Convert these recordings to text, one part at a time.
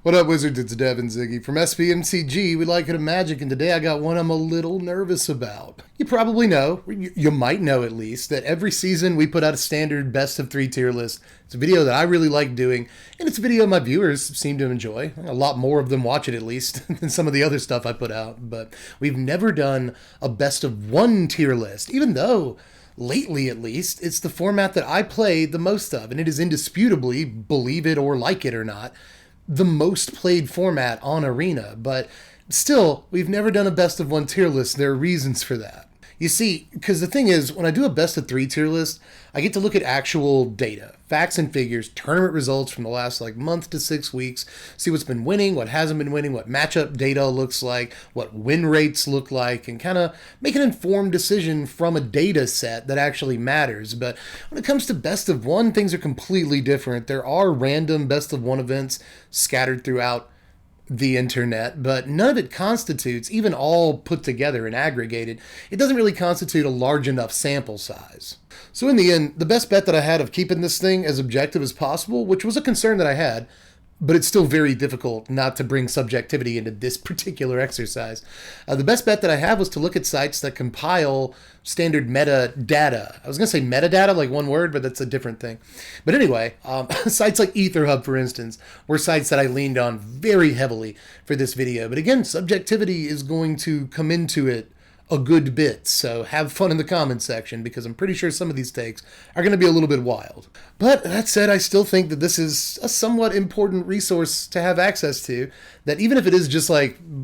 What up, Wizards? It's Devin Ziggy from Mtg. We like it in Magic, and today I got one I'm a little nervous about. You probably know, you might know at least, that every season we put out a standard best of 3 tier list. It's a video that I really like doing, and it's a video my viewers seem to enjoy. A lot more of them watch it at least than some of the other stuff I put out, but we've never done a best of 1 tier list, even though lately, at least, it's the format that I play the most of, and it is indisputably, believe it or like it or not, the most played format on Arena. But still, we've never done a best of 1 tier list. There are reasons for that. You see, because the thing is, when I do a best of 3 tier list, I get to look at actual data, facts and figures, tournament results from the last month to 6 weeks, see what's been winning, what hasn't been winning, what matchup data looks like, what win rates look like, and kind of make an informed decision from a data set that actually matters. But when it comes to best of 1, things are completely different. There are random best of 1 events scattered throughout the internet, but none of it constitutes, even all put together and aggregated, it doesn't really constitute a large enough sample size. So in the end, the best bet that I had of keeping this thing as objective as possible, which was a concern that I had, but it's still very difficult not to bring subjectivity into this particular exercise. The best bet that I have was to look at sites that compile standard metadata. I was going to say metadata, like one word, but that's a different thing. But anyway, sites like EtherHub, for instance, were sites that I leaned on very heavily for this video. But again, subjectivity is going to come into it a good bit, so have fun in the comments section, because I'm pretty sure some of these takes are going to be a little bit wild. But that said, I still think that this is a somewhat important resource to have access to, that even if it is just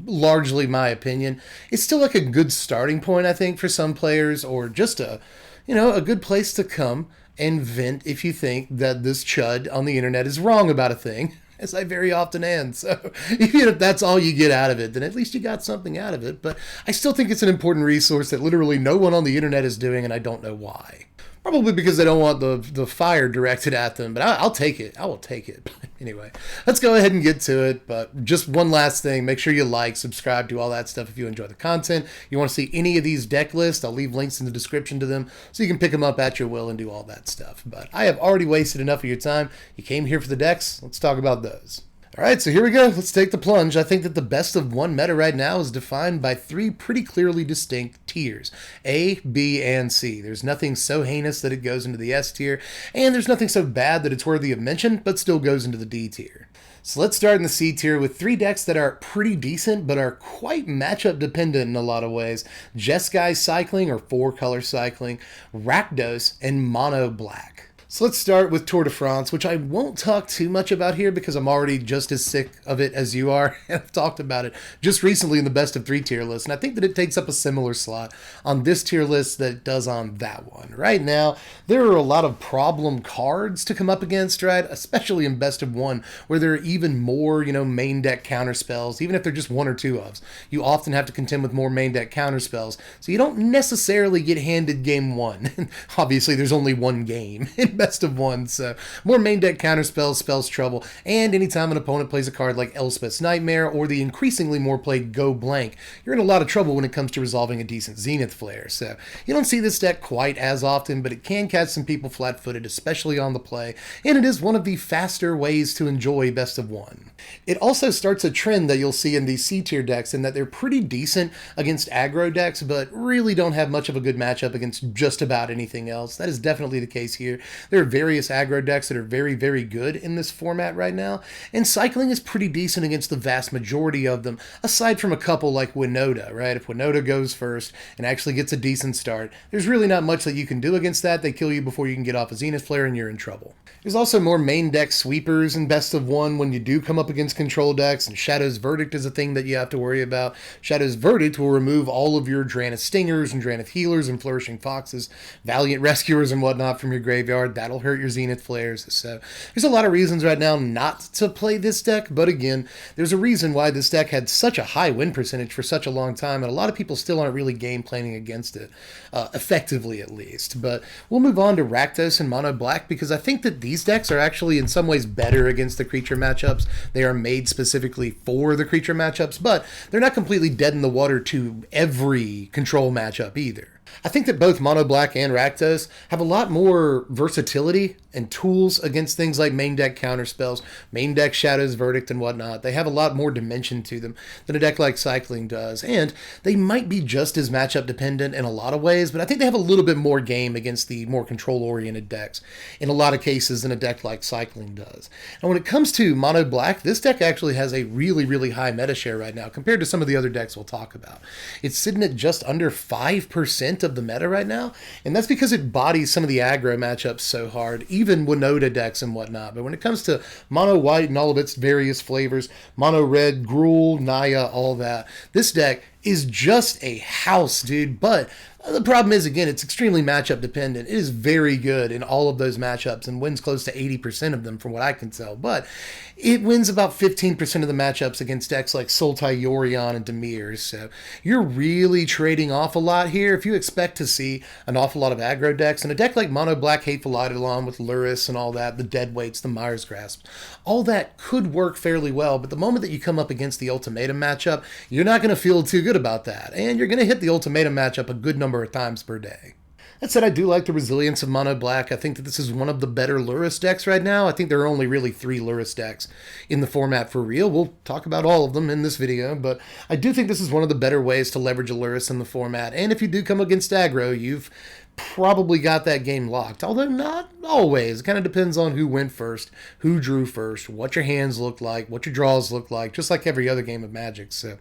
largely my opinion, it's still a good starting point, I think, for some players, or just a good place to come and vent if you think that this chud on the internet is wrong about a thing, as I very often am. So even if that's all you get out of it, then at least you got something out of it. But I still think it's an important resource that literally no one on the internet is doing, and I don't know why. Probably because they don't want the fire directed at them, but I'll take it. I will take it. But anyway, let's go ahead and get to it. But just one last thing, make sure you like, subscribe, do all that stuff if you enjoy the content. You want to see any of these deck lists, I'll leave links in the description to them so you can pick them up at your will and do all that stuff. But I have already wasted enough of your time. You came here for the decks. Let's talk about those. All right, so here we go. Let's take the plunge. I think that the best of 1 meta right now is defined by 3 pretty clearly distinct tiers: A, B, and C. There's nothing so heinous that it goes into the S tier, and there's nothing so bad that it's worthy of mention, but still goes into the D tier. So let's start in the C tier with 3 decks that are pretty decent, but are quite matchup dependent in a lot of ways: Jeskai Cycling, or 4-color cycling, Rakdos, and Mono Black. So let's start with Tour de France, which I won't talk too much about here because I'm already just as sick of it as you are. I've talked about it just recently in the best of 3 tier list, and I think that it takes up a similar slot on this tier list that it does on that one. Right now, there are a lot of problem cards to come up against, right? Especially in best of 1, where there are even more, main deck counter spells, even if they're just 1 or 2 ofs. You often have to contend with more main deck counter spells, so you don't necessarily get handed game 1. Obviously, there's only 1 game in best of 1, so more main deck counter spells spells trouble, and anytime an opponent plays a card like Elspeth's Nightmare or the increasingly more played Go Blank, you're in a lot of trouble when it comes to resolving a decent Zenith Flare. So you don't see this deck quite as often, but it can catch some people flat-footed, especially on the play, and it is one of the faster ways to enjoy best of 1. It also starts a trend that you'll see in these C tier decks, in that they're pretty decent against aggro decks, but really don't have much of a good matchup against just about anything else. That is definitely the case here. There are various aggro decks that are very, very good in this format right now, and cycling is pretty decent against the vast majority of them, aside from a couple like Winota, right? If Winota goes first and actually gets a decent start, there's really not much that you can do against that. They kill you before you can get off a Zenith Flare, and you're in trouble. There's also more main deck sweepers in best of 1 when you do come up against control decks, and Shadow's Verdict is a thing that you have to worry about. Shadow's Verdict will remove all of your Drannith Stingers and Drannith Healers and Flourishing Foxes, Valiant Rescuers and whatnot from your graveyard. That'll hurt your Zenith Flares. So there's a lot of reasons right now not to play this deck, but again, there's a reason why this deck had such a high win percentage for such a long time, and a lot of people still aren't really game planning against it, effectively at least. But we'll move on to Rakdos and Mono Black, because I think that these decks are actually in some ways better against the creature matchups. They are made specifically for the creature matchups, but they're not completely dead in the water to every control matchup either. I think that both Mono Black and Rakdos have a lot more versatility and tools against things like main deck counterspells, main deck Shadow's Verdict, and whatnot. They have a lot more dimension to them than a deck like Cycling does, and they might be just as matchup dependent in a lot of ways, but I think they have a little bit more game against the more control-oriented decks in a lot of cases than a deck like Cycling does. And when it comes to Mono Black, this deck actually has a really, really high meta share right now compared to some of the other decks we'll talk about. It's sitting at just under 5% of the meta right now, and that's because it bodies some of the aggro matchups so hard, even Winota decks and whatnot. But when it comes to Mono White and all of its various flavors, Mono Red, Gruul, Naya, all that, this deck is just a house, dude. But the problem is, again, it's extremely matchup dependent. It is very good in all of those matchups and wins close to 80% of them from what I can tell. But it wins about 15% of the matchups against decks like Sultai, Yorion, and Dimir. So you're really trading off a lot here if you expect to see an awful lot of aggro decks. And a deck like Mono Black Hateful Eidolon with Luris and all that, the Deadweights, the Myers Grasp, all that could work fairly well. But the moment that you come up against the Ultimatum matchup, you're not going to feel too good about that. And you're going to hit the Ultimatum matchup a good number of times per day. That said, I do like the resilience of Mono Black. I think that this is one of the better Luris decks right now. I think there are only really 3 Luris decks in the format for real. We'll talk about all of them in this video, but I do think this is one of the better ways to leverage a Luris in the format. And if you do come against aggro, you've probably got that game locked, although not always. It kind of depends on who went first, who drew first, what your hands look like, what your draws look like, just like every other game of Magic. So,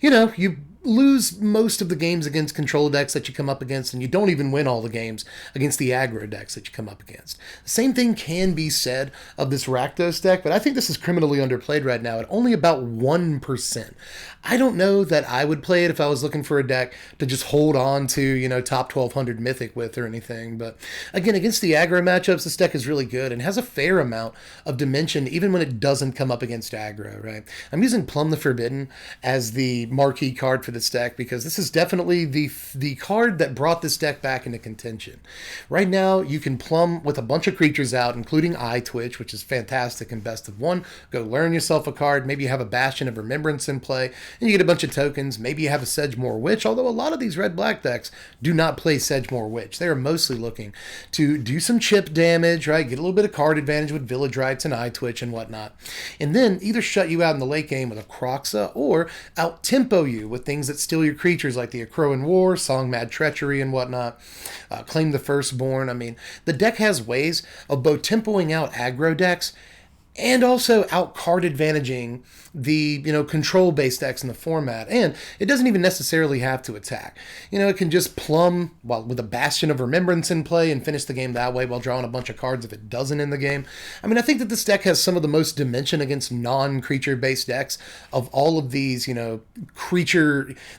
you lose most of the games against control decks that you come up against, and you don't even win all the games against the aggro decks that you come up against. The same thing can be said of this Rakdos deck, but I think this is criminally underplayed right now at only about 1%. I don't know that I would play it if I was looking for a deck to just hold on to, top 1200 Mythic with or anything. But again, against the aggro matchups, this deck is really good and has a fair amount of dimension even when it doesn't come up against aggro, right? I'm using Plumb the Forbidden as the marquee card for this deck because this is definitely the card that brought this deck back into contention. Right now, you can plumb with a bunch of creatures out, including Eye Twitch, which is fantastic in best of 1. Go learn yourself a card. Maybe you have a Bastion of Remembrance in play, and you get a bunch of tokens. Maybe you have a Sedgemoor Witch, although a lot of these red-black decks do not play Sedgemoor Witch. They are mostly looking to do some chip damage, right? Get a little bit of card advantage with Village Rites and Eye Twitch and whatnot. And then either shut you out in the late game with a Kroxa or out-tempo you with things that steal your creatures like the Akroan War, Song Mad Treachery, and whatnot. Claim the Firstborn. I mean, the deck has ways of both tempoing out aggro decks and also out card advantaging the control based decks in the format. And it doesn't even necessarily have to attack. It can just plumb with a Bastion of Remembrance in play and finish the game that way while drawing a bunch of cards if it doesn't in the game. I mean, I think that this deck has some of the most dimension against non-creature based decks of all of these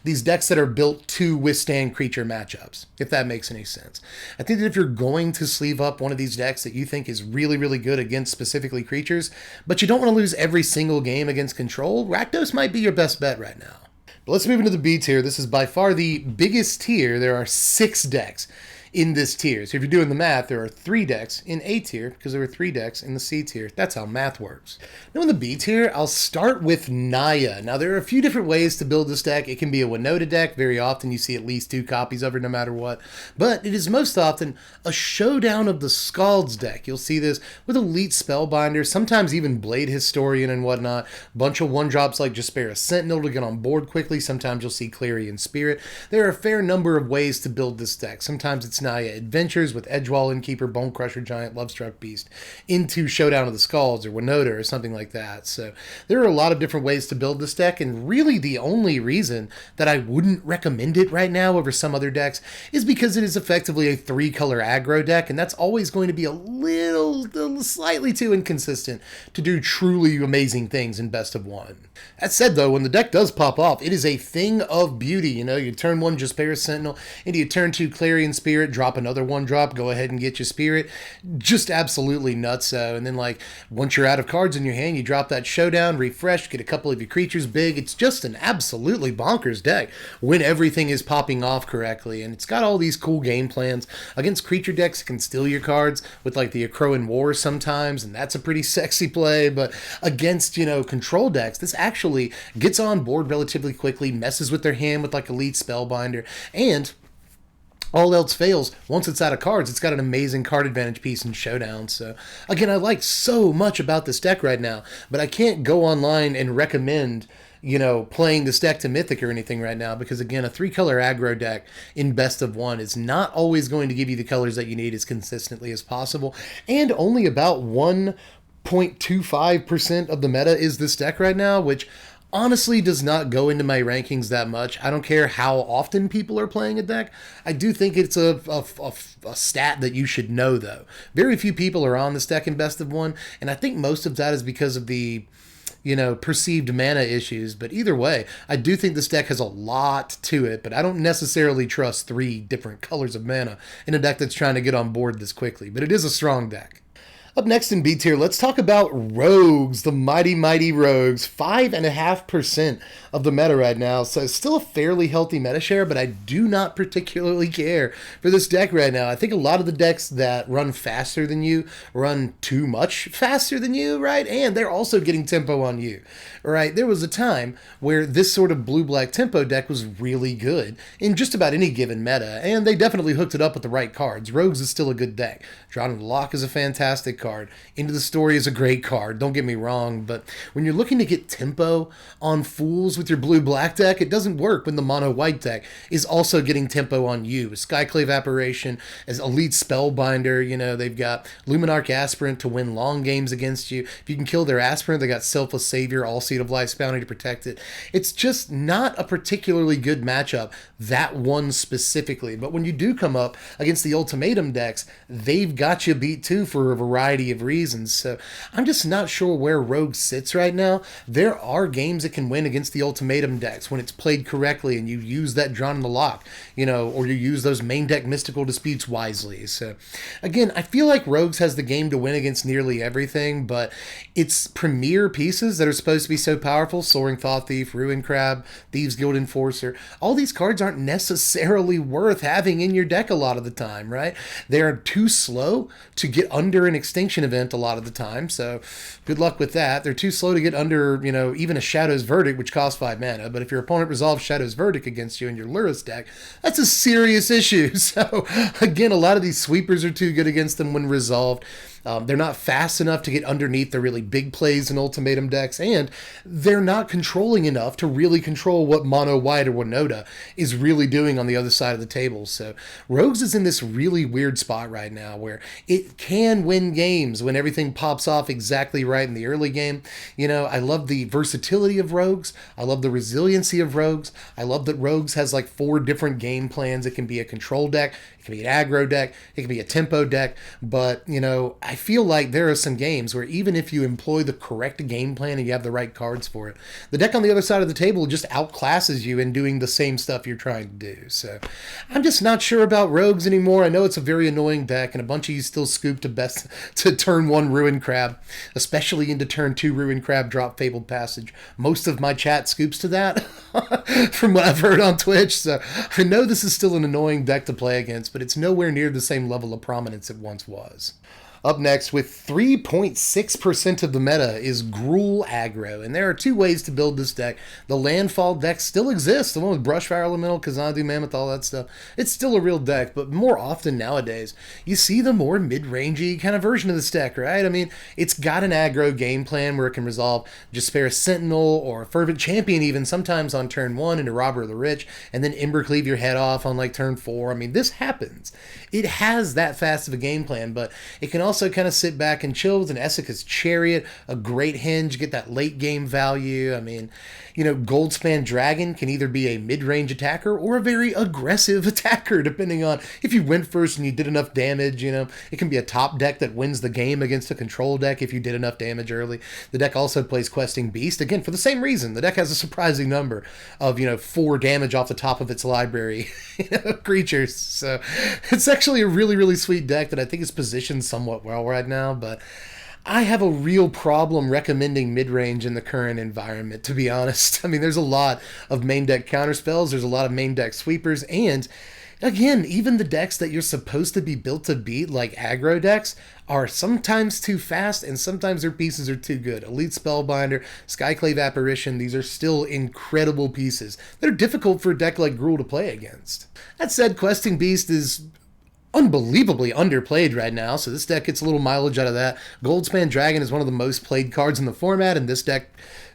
these decks that are built to withstand creature matchups, if that makes any sense. I think that if you're going to sleeve up one of these decks that you think is really, really good against specifically creatures, but you don't want to lose every single game against control, Rakdos might be your best bet right now. But let's move into the B tier. This is by far the biggest tier. There are 6 decks in this tier. So if you're doing the math, there are 3 decks in A tier because there were 3 decks in the C tier. That's how math works. Now in the B tier, I'll start with Naya. Now there are a few different ways to build this deck. It can be a Winota deck. Very often you see at least 2 copies of it no matter what. But it is most often a Showdown of the Scalds deck. You'll see this with Elite Spellbinder, sometimes even Blade Historian and whatnot. Bunch of 1-drops like Jaspera Sentinel to get on board quickly. Sometimes you'll see Clarion Spirit. There are a fair number of ways to build this deck. Sometimes it's Naya Adventures with Edgewall Innkeeper, Bone Crusher Giant, Lovestruck Beast into Showdown of the Scalds or Winota or something like that. So there are a lot of different ways to build this deck, and really the only reason that I wouldn't recommend it right now over some other decks is because it is effectively a 3-color aggro deck, and that's always going to be a little slightly too inconsistent to do truly amazing things in best of 1. That said, though, when the deck does pop off, it is a thing of beauty. You turn 1 Jaspera Sentinel into you turn 2 Clarion Spirit, drop another 1-drop, go ahead and get your Spirit. Just absolutely nutso. And then, once you're out of cards in your hand, you drop that Showdown, refresh, get a couple of your creatures big. It's just an absolutely bonkers deck when everything is popping off correctly. And it's got all these cool game plans. Against creature decks, it can steal your cards with, the Akroan War sometimes, and that's a pretty sexy play. But against, control decks, this actually gets on board relatively quickly, messes with their hand with, Elite Spellbinder, and All else fails, once it's out of cards, it's got an amazing card advantage piece in Showdown. So, again, I like so much about this deck right now, but I can't go online and recommend, playing this deck to Mythic or anything right now because, again, a 3-color aggro deck in best of 1 is not always going to give you the colors that you need as consistently as possible, and only about 1.25% of the meta is this deck right now, which honestly does not go into my rankings that much. I don't care how often people are playing a deck. I do think it's a stat that you should know, though. Very few people are on this deck in best of 1, and I think most of that is because of the perceived mana issues. But either way, I do think this deck has a lot to it, but I don't necessarily trust 3 different colors of mana in a deck that's trying to get on board this quickly. But it is a strong deck. Up next in B tier, let's talk about Rogues, the mighty, mighty Rogues. 5.5% of the meta right now, so still a fairly healthy meta share, but I do not particularly care for this deck right now. I think a lot of the decks that run faster than you run too much faster than you, right? And they're also getting tempo on you, right? There was a time where this sort of blue-black tempo deck was really good in just about any given meta, and they definitely hooked it up with the right cards. Rogues is still a good deck. Drawn in the Lock is a fantastic card. Into the Story is a great card, don't get me wrong, but when you're looking to get tempo on Fools with your blue-black deck, it doesn't work when the mono-white deck is also getting tempo on you. Skyclave Apparition, as Elite Spellbinder, they've got Luminarch Aspirant to win long games against you. If you can kill their Aspirant, they got Selfless Savior, All Seed of Life's Bounty to protect it. It's just not a particularly good matchup, that one specifically, but when you do come up against the Ultimatum decks, they've got you beat too for a variety of reasons. So I'm just not sure where Rogue sits right now. There are games it can win against the Ultimatum decks when it's played correctly and you use that Drawn in the Lock, or you use those main deck Mystical Disputes wisely. So again, I feel like Rogues has the game to win against nearly everything, but its premier pieces that are supposed to be so powerful, Soaring Thought Thief, Ruin Crab, Thieves Guild Enforcer, all these cards aren't necessarily worth having in your deck a lot of the time, right? They're too slow to get under an Extinction Event a lot of the time, so good luck with that. They're too slow to get under, even a Shadow's Verdict, which costs 5 mana, but if your opponent resolves Shadow's Verdict against you in your Lurrus deck, that's a serious issue. So again, a lot of these sweepers are too good against them when resolved. They're not fast enough to get underneath the really big plays in Ultimatum decks, and they're not controlling enough to really control what Mono White or Winota is really doing on the other side of the table. So Rogues is in this really weird spot right now where it can win games when everything pops off exactly right in the early game. I love the versatility of Rogues. I love the resiliency of Rogues. I love that Rogues has like 4 different game plans. It can be a control deck, it can be an aggro deck, it can be a tempo deck, but, I feel like there are some games where even if you employ the correct game plan and you have the right cards for it, the deck on the other side of the table just outclasses you in doing the same stuff you're trying to do. So I'm just not sure about Rogues anymore. I know it's a very annoying deck, and a bunch of you still scoop to turn 1 Ruin Crab, especially into turn 2 Ruin Crab drop Fabled Passage. Most of my chat scoops to that from what I've heard on Twitch, so I know this is still an annoying deck to play against, but it's nowhere near the same level of prominence it once was. Up next, with 3.6% of the meta, is Gruul Aggro, and there are 2 ways to build this deck. The Landfall deck still exists, the one with Brushfire Elemental, Kazandu Mammoth, all that stuff. It's still a real deck, but more often nowadays, you see the more mid-rangey kind of version of this deck, right? I mean, it's got an aggro game plan where it can resolve Jaspera Sentinel or a Fervent Champion even sometimes on turn 1 into Robber of the Rich, and then Embercleave your head off on like turn 4. I mean, this happens. It has that fast of a game plan, but it can also kind of sit back and chill with an Essica's Chariot, a great hinge, get that late game value. I mean, Goldspan Dragon can either be a mid-range attacker or a very aggressive attacker, depending on if you went first and you did enough damage. It can be a top deck that wins the game against a control deck if you did enough damage early. The deck also plays Questing Beast, again, for the same reason. The deck has a surprising number of, 4 damage off the top of its library creatures. So it's actually a really, really sweet deck that I think is positioned somewhat well right now, but I have a real problem recommending mid-range in the current environment, to be honest. I mean, there's a lot of main deck counterspells, there's a lot of main deck sweepers, and Again, even the decks that you're supposed to be built to beat, like aggro decks, are sometimes too fast and sometimes their pieces are too good. Elite Spellbinder, Skyclave Apparition, these are still incredible pieces that are difficult for a deck like Gruul to play against. That said, Questing Beast is unbelievably underplayed right now, so this deck gets a little mileage out of that. Goldspan Dragon is one of the most played cards in the format, and this deck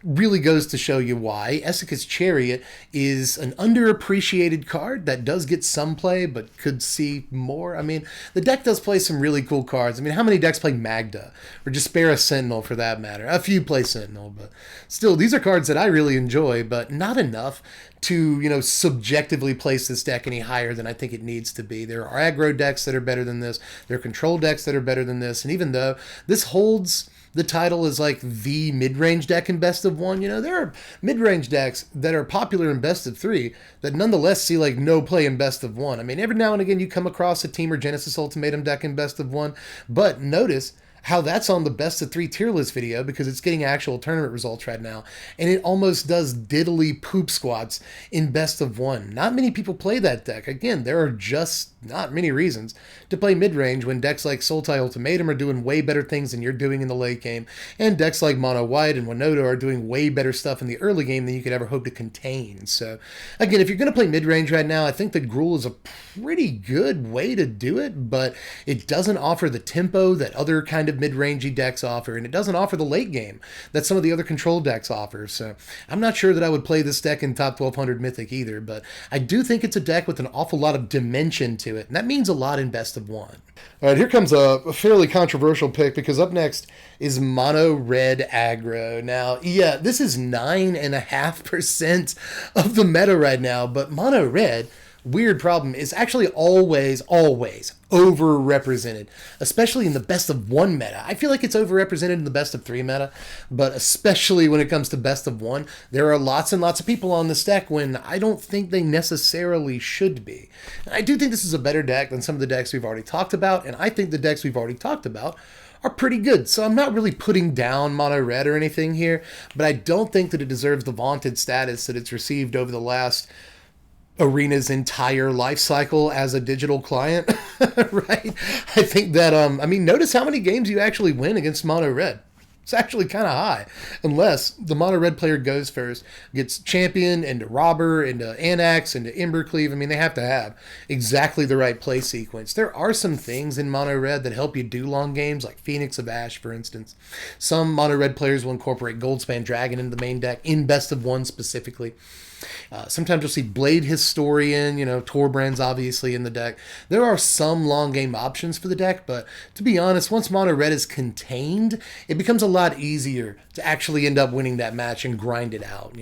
really goes to show you why. Essica's Chariot is an underappreciated card that does get some play, but could see more. I mean, the deck does play some really cool cards. I mean, how many decks play Magda? Or just spare a Sentinel for that matter. A few play Sentinel, but still, these are cards that I really enjoy, but not enough to, subjectively place this deck any higher than I think it needs to be. There are aggro decks that are better than this. There are control decks that are better than this. And even though this holds the title as like the mid-range deck in best of one, there are mid-range decks that are popular in best of three that nonetheless see like no play in best of one. I mean, every now and again you come across a Team or Genesis Ultimatum deck in best of one, but notice how that's on the best of three tier list video because it's getting actual tournament results right now. And it almost does diddly poop squats in best of one. Not many people play that deck. Again, there are just not many reasons to play mid-range when decks like Sultai Ultimatum are doing way better things than you're doing in the late game, and decks like Mono White and Winoto are doing way better stuff in the early game than you could ever hope to contain. So, again, if you're going to play mid-range right now, I think the Gruul is a pretty good way to do it, but it doesn't offer the tempo that other kind of mid-rangey decks offer, and it doesn't offer the late game that some of the other control decks offer. So, I'm not sure that I would play this deck in top 1200 Mythic either, but I do think it's a deck with an awful lot of dimension to it, and that means a lot in best of one. All right, here comes a fairly controversial pick because up next is Mono Red Aggro. Now, yeah, this is 9.5% of the meta right now, but Mono Red, weird problem, is actually always overrepresented, especially in the best of one meta. I feel like it's overrepresented in the best of three meta, but especially when it comes to best of one, there are lots and lots of people on this deck when I don't think they necessarily should be. I do think this is a better deck than some of the decks we've already talked about, and I think the decks we've already talked about are pretty good. So I'm not really putting down Mono Red or anything here, but I don't think that it deserves the vaunted status that it's received over the last Arena's entire life cycle as a digital client, right? I think that, notice how many games you actually win against Mono Red. It's actually kind of high, unless the Mono Red player goes first, gets Champion into Robber, into Anax, into Embercleave. I mean, they have to have exactly the right play sequence. There are some things in Mono Red that help you do long games, like Phoenix of Ash, for instance. Some Mono Red players will incorporate Goldspan Dragon into the main deck, in best of one specifically. Sometimes you'll see Blade Historian, Torbrand's obviously in the deck. There are some long game options for the deck, but to be honest, once Mono Red is contained, it becomes a lot easier to actually end up winning that match and grind it out,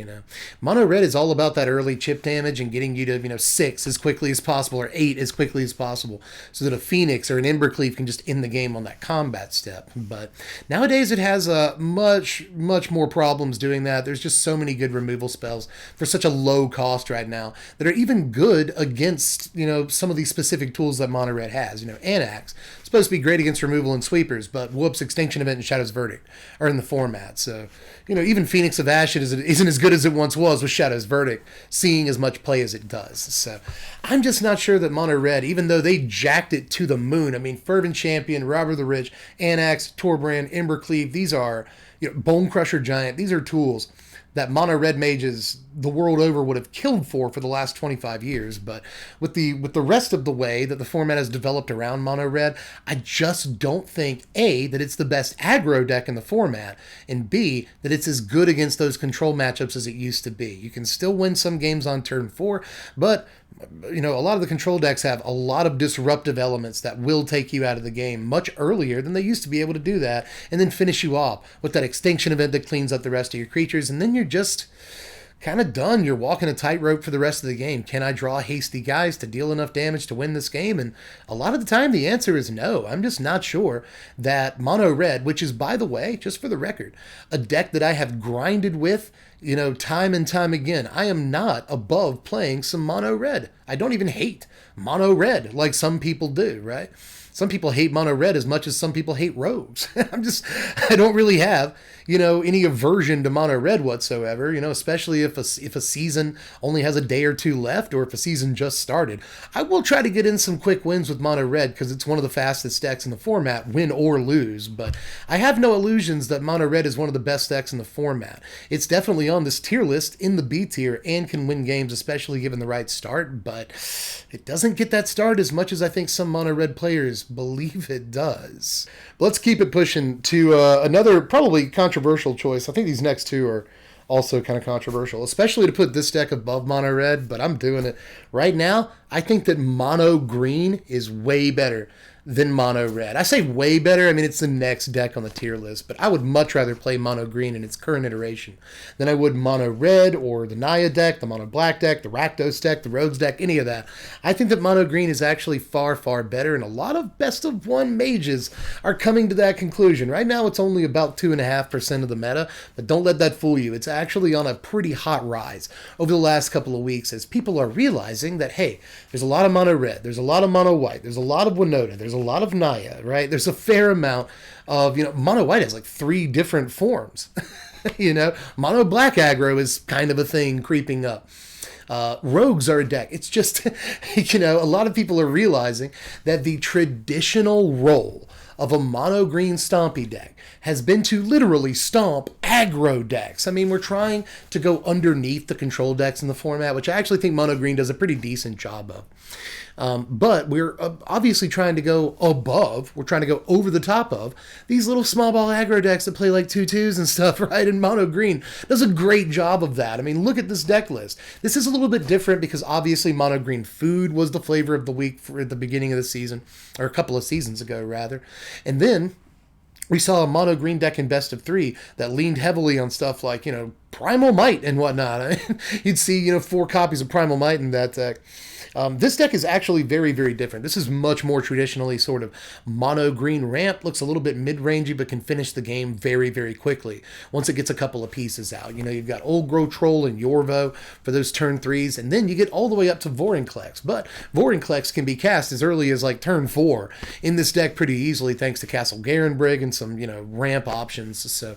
Mono Red is all about that early chip damage and getting you to, 6 as quickly as possible or 8 as quickly as possible so that a Phoenix or an Embercleave can just end the game on that combat step. But nowadays it has much more problems doing that. There's just so many good removal spells for such a low cost right now that are even good against, some of these specific tools that Mono Red has. Anax, supposed to be great against removal and sweepers, but whoops, Extinction Event and Shadow's Verdict are in the format. So, even Phoenix of Ash isn't as good as it once was with Shadow's Verdict, seeing as much play as it does. So, I'm just not sure that Mono Red, even though they jacked it to the moon, Fervent Champion, Robber the Rich, Anax, Torbrand, Embercleave, these are, Bone Crusher Giant, these are tools that Mono Red mages the world over would have killed for the last 25 years. But with the rest of the way that the format has developed around Mono Red, I just don't think, A, that it's the best aggro deck in the format, and B, that it's as good against those control matchups as it used to be. You can still win some games on turn 4, but a lot of the control decks have a lot of disruptive elements that will take you out of the game much earlier than they used to be able to do that, and then finish you off with that Extinction Event that cleans up the rest of your creatures, and then you're just kind of done. You're walking a tightrope for the rest of the game. Can I draw hasty guys to deal enough damage to win this game? And a lot of the time the answer is no. I'm just not sure that Mono Red, which is, by the way, just for the record, a deck that I have grinded with, time and time again. I am not above playing some Mono Red. I don't even hate Mono Red like some people do, right? Some people hate mono red as much as some people hate rogues. I don't really have, any aversion to mono red whatsoever, especially if a season only has a day or two left, or if a season just started. I will try to get in some quick wins with mono red because it's one of the fastest decks in the format, win or lose, but I have no illusions that mono red is one of the best decks in the format. It's definitely on this tier list in the B tier and can win games, especially given the right start, but it doesn't get that start as much as I think some mono red players believe it does. But let's keep it pushing to another probably controversial choice. I think these next two are also kind of controversial, especially to put this deck above mono red, but I'm doing it right now. I think that mono green is way better than mono red. I say way better, I mean it's the next deck on the tier list, but I would much rather play mono green in its current iteration than I would mono red or the Naya deck, the mono black deck, the Rakdos deck, the Rogues deck, any of that. I think that mono green is actually far, far better, and a lot of best of one mages are coming to that conclusion. Right now it's only about 2.5% of the meta, but don't let that fool you. It's actually on a pretty hot rise over the last couple of weeks as people are realizing that, hey, there's a lot of mono red, there's a lot of mono white, there's a lot of Winota, there's a lot of Naya, right? There's a fair amount of, mono white has like 3 different forms. Mono black aggro is kind of a thing creeping up. Rogues are a deck. It's just, a lot of people are realizing that the traditional role of a mono green stompy deck has been to literally stomp aggro decks. I mean, we're trying to go underneath the control decks in the format, which I actually think mono green does a pretty decent job of. But we're obviously trying to go above, we're trying to go over the top of these little small ball aggro decks that play like 2/2s and stuff, right? And mono green does a great job of that. I mean, look at this deck list. This is a little bit different because obviously mono green food was the flavor of the week at the beginning of the season, or a couple of seasons ago, rather. And then we saw a mono green deck in best of 3 that leaned heavily on stuff like, Primal Might and whatnot. You'd see, 4 copies of Primal Might in that deck. This deck is actually very, very different. This is much more traditionally sort of mono green ramp. Looks a little bit mid-rangey, but can finish the game very, very quickly once it gets a couple of pieces out. You've got Old Grow Troll and Yorvo for those turn 3s, and then you get all the way up to Vorinclex. But Vorinclex can be cast as early as like turn 4 in this deck pretty easily thanks to Castle Garenbrig and some, ramp options. So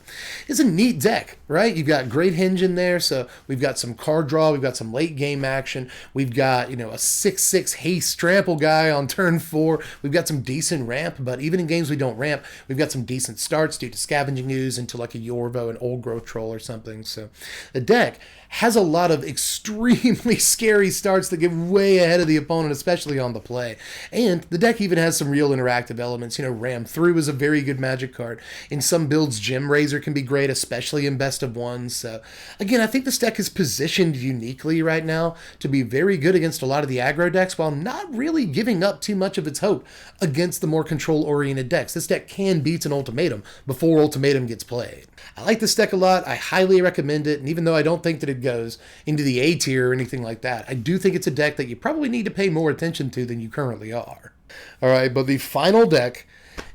it's a neat deck, right? You've got Great Henge in there, so we've got some card draw, we've got some late game action, we've got, a 6/6 haste trample guy on turn 4. We've got some decent ramp, but even in games we don't ramp, we've got some decent starts due to Scavenging Ooze into like a Yorvo and Old Growth Troll or something. So the deck has a lot of extremely scary starts that get way ahead of the opponent, especially on the play. And the deck even has some real interactive elements. Ram Through is a very good magic card. In some builds, Gem Razor can be great, especially in best of ones. So again, I think this deck is positioned uniquely right now to be very good against a lot of the aggro decks while not really giving up too much of its hope against the more control-oriented decks. This deck can beat an Ultimatum before Ultimatum gets played. I like this deck a lot. I highly recommend it, and even though I don't think that it goes into the A tier or anything like that, I do think it's a deck that you probably need to pay more attention to than you currently are. All right, but the final deck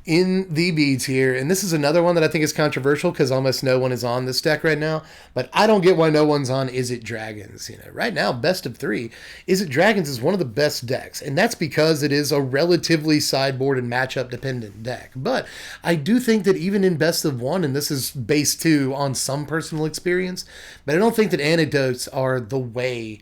in the B tier, and this is another one that I think is controversial because almost no one is on this deck right now, but I don't get why no one's on Izzet Dragons. Right now, best of 3, Izzet Dragons is one of the best decks, and that's because it is a relatively sideboard and matchup dependent deck. But I do think that even in best of 1, and this is based too on some personal experience, but I don't think that anecdotes are the way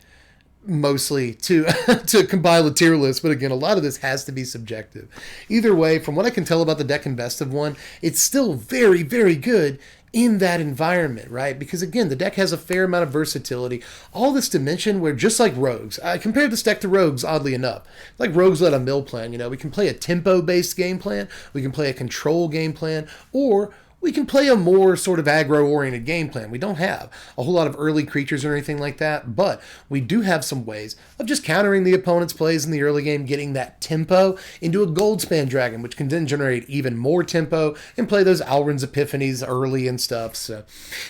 mostly to to compile a tier list, but again, a lot of this has to be subjective. Either way, from what I can tell about the deck in best of 1, it's still very, very good in that environment, right? Because again, the deck has a fair amount of versatility. All this dimension where, just like Rogues, I compared this deck to Rogues, oddly enough. Like Rogues let a mill plan, we can play a tempo-based game plan, we can play a control game plan, or we can play a more sort of aggro-oriented game plan. We don't have a whole lot of early creatures or anything like that, but we do have some ways of just countering the opponent's plays in the early game, getting that tempo into a Goldspan Dragon, which can then generate even more tempo and play those Alrund's Epiphanies early and stuff. So,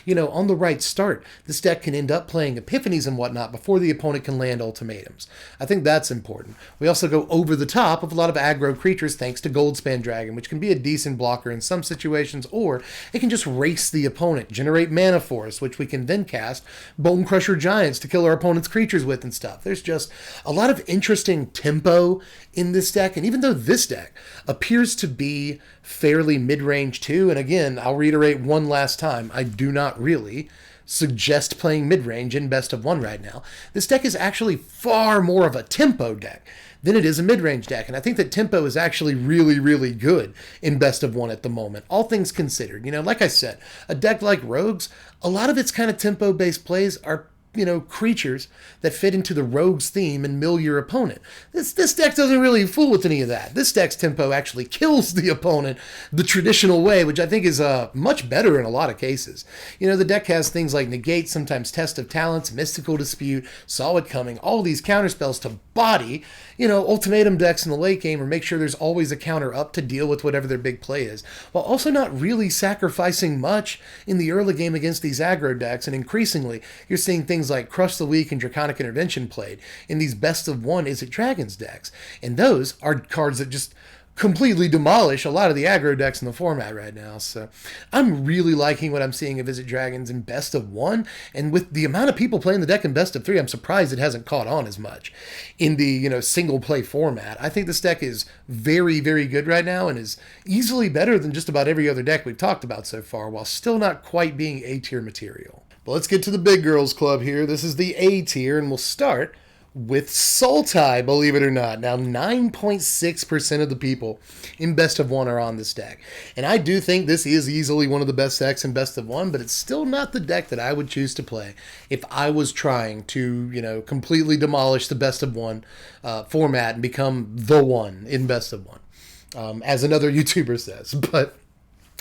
on the right start, this deck can end up playing Epiphanies and whatnot before the opponent can land ultimatums. I think that's important. We also go over the top of a lot of aggro creatures thanks to Goldspan Dragon, which can be a decent blocker in some situations, or or it can just race the opponent, generate mana for us, which we can then cast Bone Crusher Giants to kill our opponent's creatures with and stuff. There's just a lot of interesting tempo in this deck, and even though this deck appears to be fairly mid-range too, and again, I'll reiterate one last time, I do not really suggest playing mid-range in best of one right now. This deck is actually far more of a tempo deck than it is a mid-range deck, and I think that tempo is actually really, really good in best of one at the moment, all things considered. You know, like I said, a deck like Rogues, a lot of its kind of tempo-based plays are, you know, creatures that fit into the Rogues theme and mill your opponent. This deck doesn't really fool with any of that. This deck's tempo actually kills the opponent the traditional way, which I think is much better in a lot of cases. You know, the deck has things like Negate, sometimes Test of Talents, Mystical Dispute, Solid Coming, all these counterspells to body, you know, ultimatum decks in the late game, or make sure there's always a counter up to deal with whatever their big play is, while also not really sacrificing much in the early game against these aggro decks. And increasingly, you're seeing things like Crush the Weak and Draconic Intervention played in these best of one Is It Dragons decks. And those are cards that just completely demolish a lot of the aggro decks in the format right now. So I'm really liking what I'm seeing of Is It Dragons in best of one. And with the amount of people playing the deck in best of three, I'm surprised it hasn't caught on as much in the, you know, single play format. I think this deck is very, very good right now and is easily better than just about every other deck we've talked about so far, while still not quite being A tier material. But let's get to the big girls club here. This is the A tier, and we'll start with Sultai, believe it or not. Now, 9.6% of the people in best of one are on this deck. And I do think this is easily one of the best decks in best of one, but it's still not the deck that I would choose to play if I was trying to, you know, completely demolish the best of one format and become the one in best of one, as another YouTuber says. But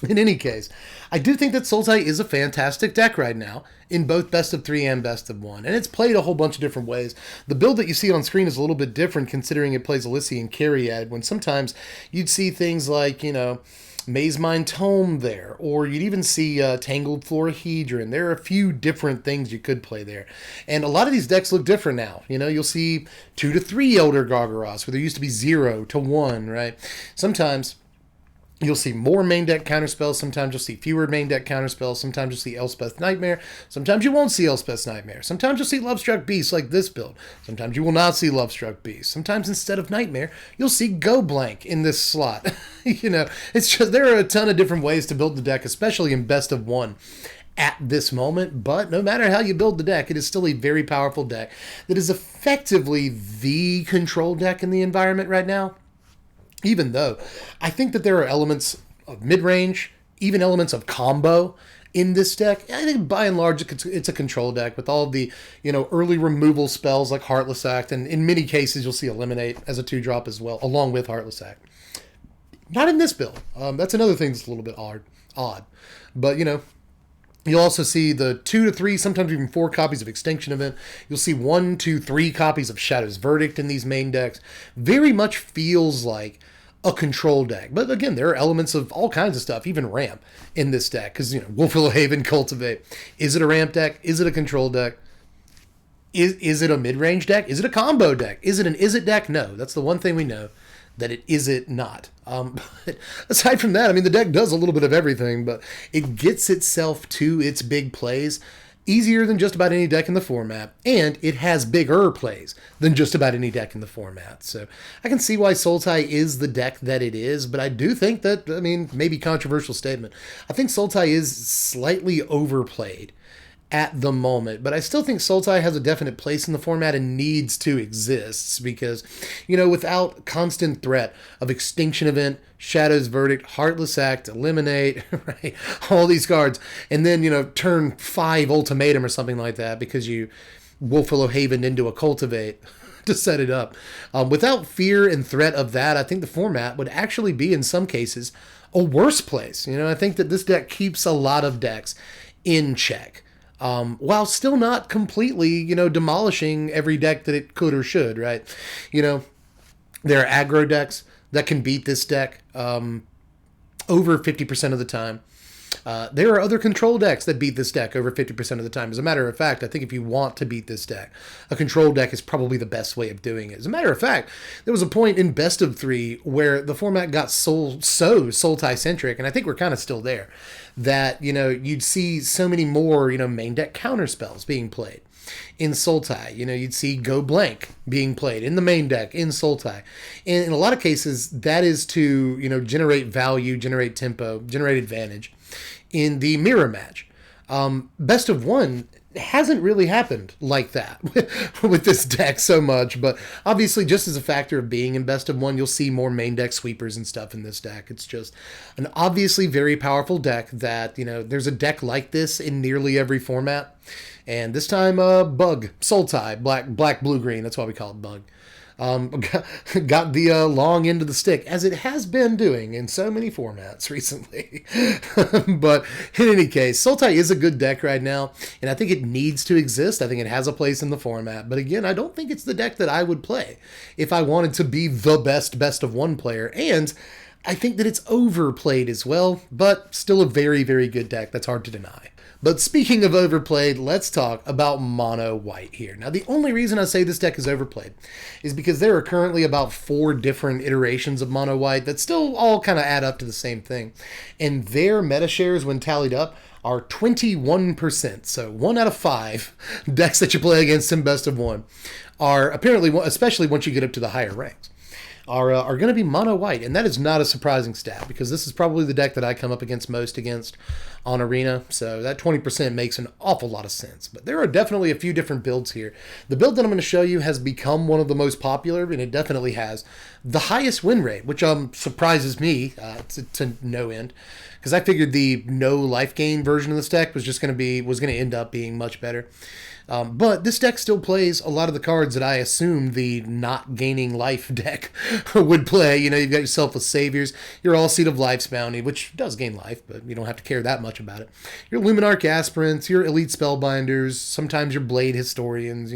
in any case, I do think that Sultai is a fantastic deck right now in both best of three and best of one. And it's played a whole bunch of different ways. The build that you see on screen is a little bit different considering it plays Elysian Cariad, when sometimes you'd see things like, you know, Mazemind Tome there, or you'd even see Tangled Florahedron. There are a few different things you could play there. And a lot of these decks look different now. You know, you'll see 2 to 3 Elder Gargaroths, where there used to be 0 to 1, right? Sometimes you'll see more main deck counterspells. Sometimes you'll see fewer main deck counterspells. Sometimes you'll see Elspeth Nightmare. Sometimes you won't see Elspeth Nightmare. Sometimes you'll see Lovestruck Beast like this build. Sometimes you will not see Lovestruck Beast. Sometimes instead of Nightmare, you'll see Go Blank in this slot. You know, it's just, there are a ton of different ways to build the deck, especially in best of one at this moment. But no matter how you build the deck, it is still a very powerful deck that is effectively the control deck in the environment right now. Even though I think that there are elements of mid-range, even elements of combo in this deck, I think by and large it's a control deck with all the, you know, early removal spells like Heartless Act, and in many cases you'll see Eliminate as a 2-drop as well, along with Heartless Act. Not in this build. That's another thing that's a little bit odd. But, you know, you'll also see the 2 to 3, sometimes even 4 copies of Extinction Event. You'll see 1, 2, 3 copies of Shadow's Verdict in these main decks. Very much feels like a control deck. But again, there are elements of all kinds of stuff, even ramp in this deck. Because, you know, Wolfwillow Haven, Cultivate. Is it a ramp deck? Is it a control deck? Is it a mid-range deck? Is it a combo deck? Is it an Is It deck? No. That's the one thing we know, that it is it not. But aside from that, I mean, the deck does a little bit of everything, but it gets itself to its big plays easier than just about any deck in the format, and it has bigger plays than just about any deck in the format. So I can see why Sultai is the deck that it is, but I do think that, I mean, maybe controversial statement, I think Sultai is slightly overplayed at the moment, but I still think Sultai has a definite place in the format and needs to exist because, you know, without constant threat of Extinction Event, Shadow's Verdict, Heartless Act, Eliminate, right, all these cards, and then, you know, turn 5 Ultimatum or something like that because you Wolfwillow Haven into a Cultivate to set it up. Without fear and threat of that, I think the format would actually be, in some cases, a worse place. You know, I think that this deck keeps a lot of decks in check. While still not completely, you know, demolishing every deck that it could or should, right? You know, there are aggro decks that can beat this deck over 50% of the time. There are other control decks that beat this deck over 50% of the time. As a matter of fact, I think if you want to beat this deck, a control deck is probably the best way of doing it. As a matter of fact, there was a point in Best of 3 where the format got so Sultai-centric, and I think we're kind of still there, that, you'd see so many more, main deck counter spells being played in Sultai. You'd see Go Blank being played in the main deck in Sultai. And in a lot of cases, that is to, generate value, generate tempo, generate advantage in the mirror match. Best of 1 hasn't really happened like that with this deck so much, but obviously just as a factor of being in Best of 1, you'll see more main deck sweepers and stuff in this deck. It's just an obviously very powerful deck that, there's a deck like this in nearly every format. And this time, Bug, Sultai, black, blue, green, that's why we call it Bug. Got the long end of the stick, as it has been doing in so many formats recently. But in any case, Sultai is a good deck right now, and I think it needs to exist. I think it has a place in the format. But again, I don't think it's the deck that I would play if I wanted to be the best of 1 player. And I think that it's overplayed as well, but still a very, very good deck. That's hard to deny. But speaking of overplayed, let's talk about mono white here. Now, the only reason I say this deck is overplayed is because there are currently about 4 different iterations of mono white that still all kind of add up to the same thing. And their meta shares, when tallied up, are 21%. So 1 out of 5 decks that you play against in Best of 1 are apparently, especially once you get up to the higher ranks, are going to be mono white. And that is not a surprising stat, because this is probably the deck that I come up against most against on Arena. So that 20% makes an awful lot of sense. But there are definitely a few different builds here. The build that I'm going to show you has become one of the most popular, and it definitely has the highest win rate, which surprises me to no end, because I figured the no life gain version of this deck was going to end up being much better. But this deck still plays a lot of the cards that I assume the not gaining life deck would play. You've got your Selfless Saviors, your All Seed of Life's Bounty, which does gain life, but you don't have to care that much about it. Your Luminarch Aspirants, your Elite Spellbinders, sometimes your Blade Historians.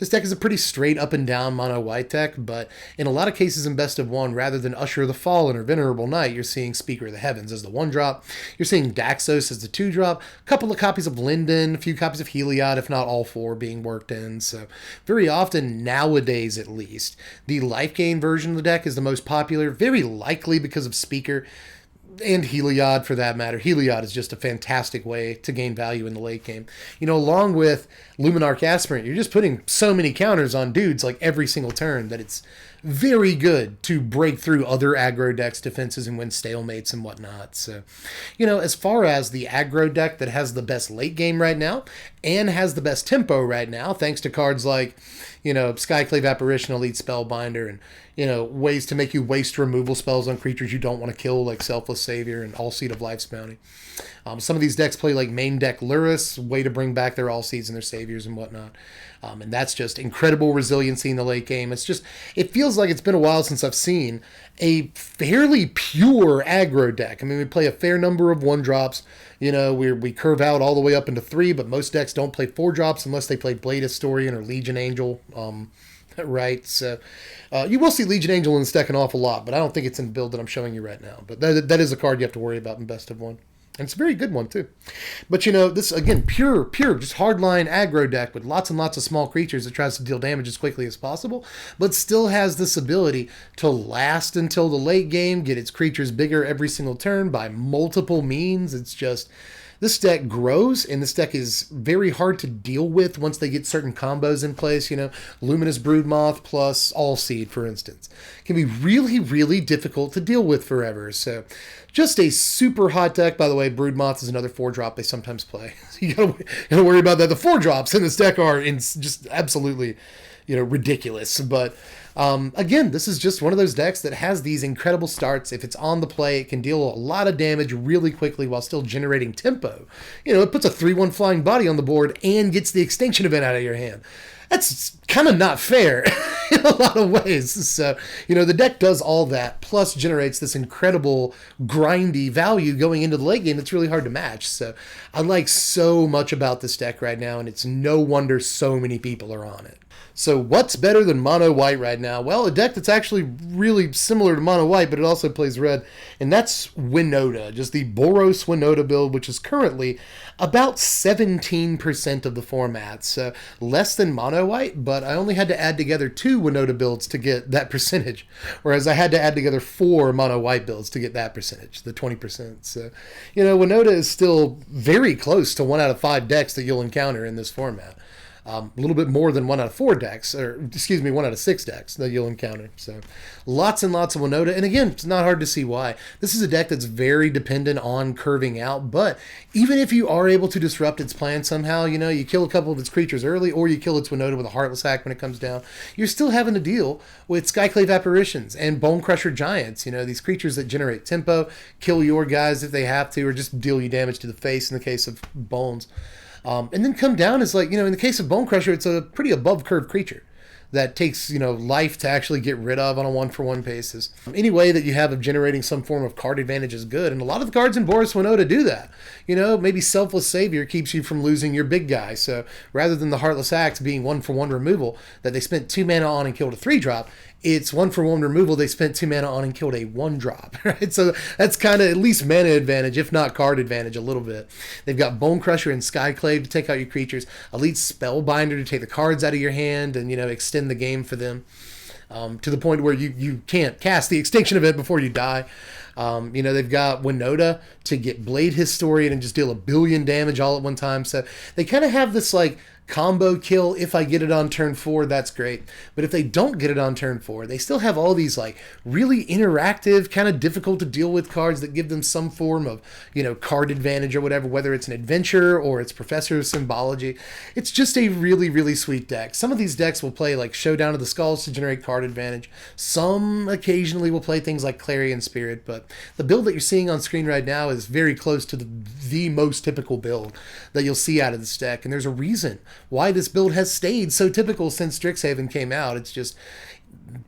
This deck is a pretty straight up and down mono white deck, but in a lot of cases in Best of 1, rather than Usher of the Fallen or Venerable Knight, you're seeing Speaker of the Heavens as the 1-drop. You're seeing Daxos as the 2-drop, a couple of copies of Linden, a few copies of Heliod, if not all 4 being worked in. So very often, nowadays at least, the life gain version of the deck is the most popular, very likely because of Speaker and Heliod for that matter. Heliod is just a fantastic way to gain value in the late game. Along with Luminarch Aspirant, you're just putting so many counters on dudes like every single turn that it's very good to break through other aggro decks' defenses and win stalemates and whatnot. So, as far as the aggro deck that has the best late game right now and has the best tempo right now, thanks to cards like, Skyclave Apparition, Elite Spellbinder, and, ways to make you waste removal spells on creatures you don't want to kill, like Selfless Savior and All Seed of Life's Bounty. Some of these decks play like main deck Luris, way to bring back their All Seeds and their Saviors and whatnot. And that's just incredible resiliency in the late game. It feels like it's been a while since I've seen a fairly pure aggro deck. I mean, we play a fair number of 1-drops. We curve out all the way up into 3, but most decks don't play 4-drops unless they play Blade Historian or Legion Angel. Right, so you will see Legion Angel in this deck an awful lot, but I don't think it's in the build that I'm showing you right now. But that is a card you have to worry about in Best of 1. And it's a very good one, too. But, this, again, pure, just hardline aggro deck with lots and lots of small creatures that tries to deal damage as quickly as possible, but still has this ability to last until the late game, get its creatures bigger every single turn by multiple means. It's just... This deck grows, and this deck is very hard to deal with once they get certain combos in place. Luminous Broodmoth plus All Seed, for instance, can be really, really difficult to deal with forever. So just a super hot deck. By the way, Broodmoth is another 4-drop they sometimes play. So you gotta worry about that. The 4-drops in this deck are just absolutely, ridiculous. But again, this is just one of those decks that has these incredible starts. If it's on the play, it can deal a lot of damage really quickly while still generating tempo. It puts a 3/1 flying body on the board and gets the extinction event out of your hand. That's kind of not fair in a lot of ways. So, the deck does all that, plus generates this incredible grindy value going into the late game that's really hard to match. So I like so much about this deck right now, and it's no wonder so many people are on it. So what's better than mono white right now? Well, a deck that's actually really similar to mono white, but it also plays red, and that's Winota, just the Boros Winota build, which is currently about 17% of the format. So less than mono white, but I only had to add together 2 Winota builds to get that percentage, whereas I had to add together 4 mono white builds to get that percentage, the 20%. So, Winota is still very close to 1 out of 5 decks that you'll encounter in this format. A little bit more than 1 out of 4 decks, or 1 out of 6 decks that you'll encounter. So lots and lots of Winota. And again, it's not hard to see why. This is a deck that's very dependent on curving out, but even if you are able to disrupt its plan somehow, you kill a couple of its creatures early, or you kill its Winota with a Heartless Hack when it comes down, you're still having to deal with Skyclave Apparitions and Bone Crusher Giants, these creatures that generate tempo, kill your guys if they have to, or just deal you damage to the face in the case of Bones. And then come down is like, in the case of Bone Crusher, it's a pretty above curve creature that takes, life to actually get rid of on a 1-for-1 basis. Any way that you have of generating some form of card advantage is good. And a lot of the cards in Boros Winota do that. Maybe Selfless Savior keeps you from losing your big guy. So rather than the Heartless Axe being 1-for-1 removal that they spent 2 mana on and killed a 3-drop, it's 1-for-1 removal they spent 2 mana on and killed a 1-drop, right? So that's kind of at least mana advantage, if not card advantage a little bit. They've got Bone Crusher and Skyclave to take out your creatures, Elite Spellbinder to take the cards out of your hand and, extend the game for them to the point where you can't cast the Extinction Event before you die. They've got Winota to get Blade Historian and just deal 1 billion damage all at one time. So they kind of have this combo kill. If I get it on turn 4, that's great. But if they don't get it on turn 4, they still have all these really interactive, kind of difficult to deal with cards that give them some form of, card advantage or whatever, whether it's an adventure or it's Professor of Symbology. It's just a really, really sweet deck. Some of these decks will play Showdown of the Skulls to generate card advantage. Some occasionally will play things like Clarion Spirit, but the build that you're seeing on screen right now is very close to the most typical build that you'll see out of this deck. And there's a reason why this build has stayed so typical since Strixhaven came out. It's just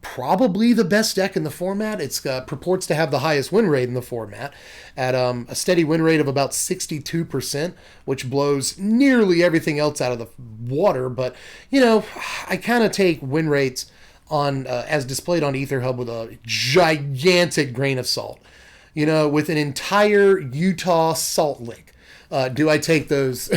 probably the best deck in the format. It purports to have the highest win rate in the format at a steady win rate of about 62%, which blows nearly everything else out of the water. But, I kind of take win rates on as displayed on EtherHub with a gigantic grain of salt. With an entire Utah salt lick. Do I take those?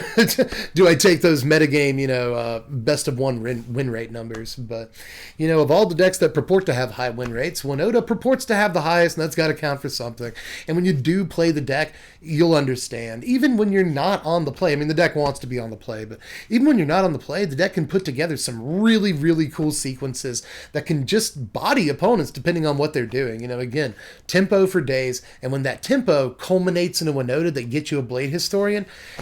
Do I take those metagame, best of 1 win rate numbers? But of all the decks that purport to have high win rates, Winota purports to have the highest, and that's got to count for something. And when you do play the deck, you'll understand. Even when you're not on the play, the deck wants to be on the play, but even when you're not on the play, the deck can put together some really, really cool sequences that can just body opponents depending on what they're doing. Again, tempo for days, and when that tempo culminates in a Winota that gets you a Blade Historian,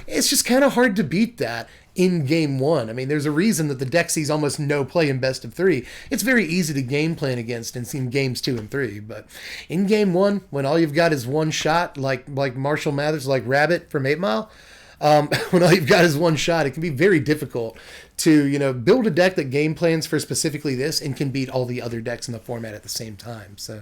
it's just kind of hard to beat that in game 1. There's a reason that the deck sees almost no play in best of 3. It's very easy to game plan against in games 2 and 3, but in game 1, when all you've got is one shot, like Marshall Mathers, like Rabbit from 8 Mile, when all you've got is one shot, it can be very difficult to, build a deck that game plans for specifically this and can beat all the other decks in the format at the same time. So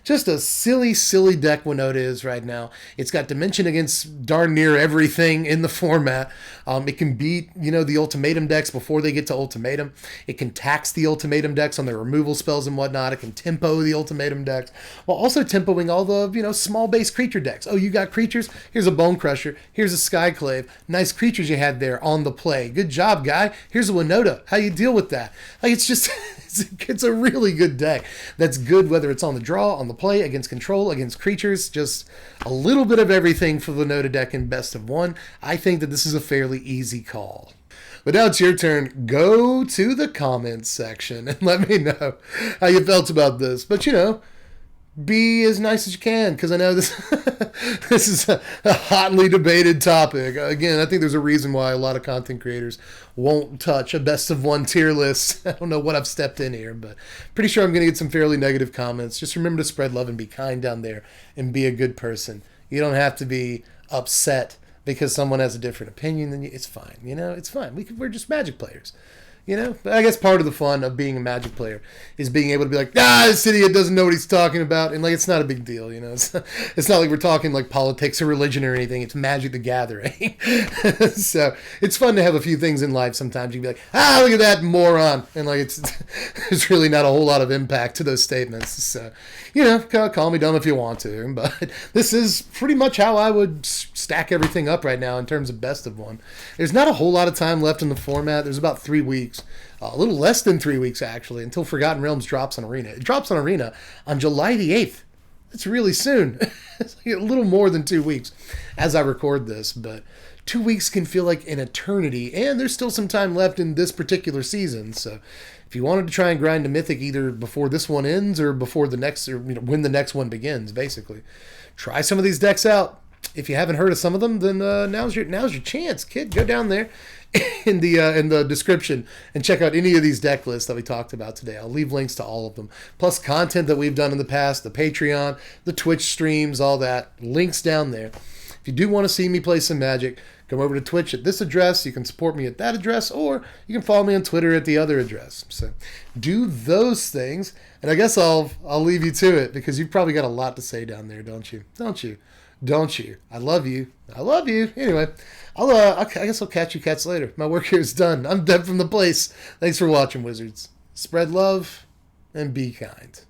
just a silly, silly deck Winota is right now. It's got dimension against darn near everything in the format. It can beat, the ultimatum decks before they get to ultimatum. It can tax the ultimatum decks on their removal spells and whatnot. It can tempo the ultimatum decks while also tempoing all the, small base creature decks. Oh, you got creatures? Here's a Bone Crusher. Here's a Skyclave. Nice creatures you had there on the play. Good job, guy. Here's a Winota. How you deal with that? It's just, it's a really good deck that's good whether it's on the draw, on the play, against control, against creatures, just a little bit of everything for the Winota deck in best of 1. I think that this is a fairly easy call. But now it's your turn. Go to the comments section and let me know how you felt about this. But, be as nice as you can, because I know this this is a hotly debated topic. Again, I think there's a reason why a lot of content creators won't touch a best of 1 tier list. I don't know what I've stepped in here, but pretty sure I'm going to get some fairly negative comments. Just remember to spread love and be kind down there and be a good person. You don't have to be upset because someone has a different opinion than you. It's fine. It's fine. We're just Magic players. You know, but I guess part of the fun of being a Magic player is being able to be like, this idiot doesn't know what he's talking about, and like it's not a big deal, you know. It's not like we're talking like politics or religion or anything. It's Magic the Gathering, so it's fun to have a few things in life. Sometimes you can be like, look at that moron, and like there's really not a whole lot of impact to those statements. So, you know, call me dumb if you want to, but this is pretty much how I would stack everything up right now in terms of best of one. There's not a whole lot of time left in the format. There's about 3 weeks. A little less than 3 weeks, actually, until Forgotten Realms drops on Arena. It drops on Arena on July the 8th. It's really soon. It's like a little more than 2 weeks as I record this, but 2 weeks can feel like an eternity, and there's still some time left in this particular season. So if you wanted to try and grind a Mythic either before this one ends or before the next, or when the next one begins, basically, try some of these decks out. If you haven't heard of some of them, then now's your chance, kid. Go down there in the description and check out any of these deck lists that we talked about today. I'll leave links to all of them, plus content that we've done in the past, the Patreon, the Twitch streams, all that. Links down there. If you do want to see me play some Magic, come over to Twitch at this address. You can support me at that address, or you can follow me on Twitter at the other address. So do those things, and I guess I'll leave you to it because you've probably got a lot to say down there, don't you? Don't you? I love you. Anyway, I guess I'll catch you cats later. My work here is done. I'm dead from the place. Thanks for watching, Wizards. Spread love and be kind.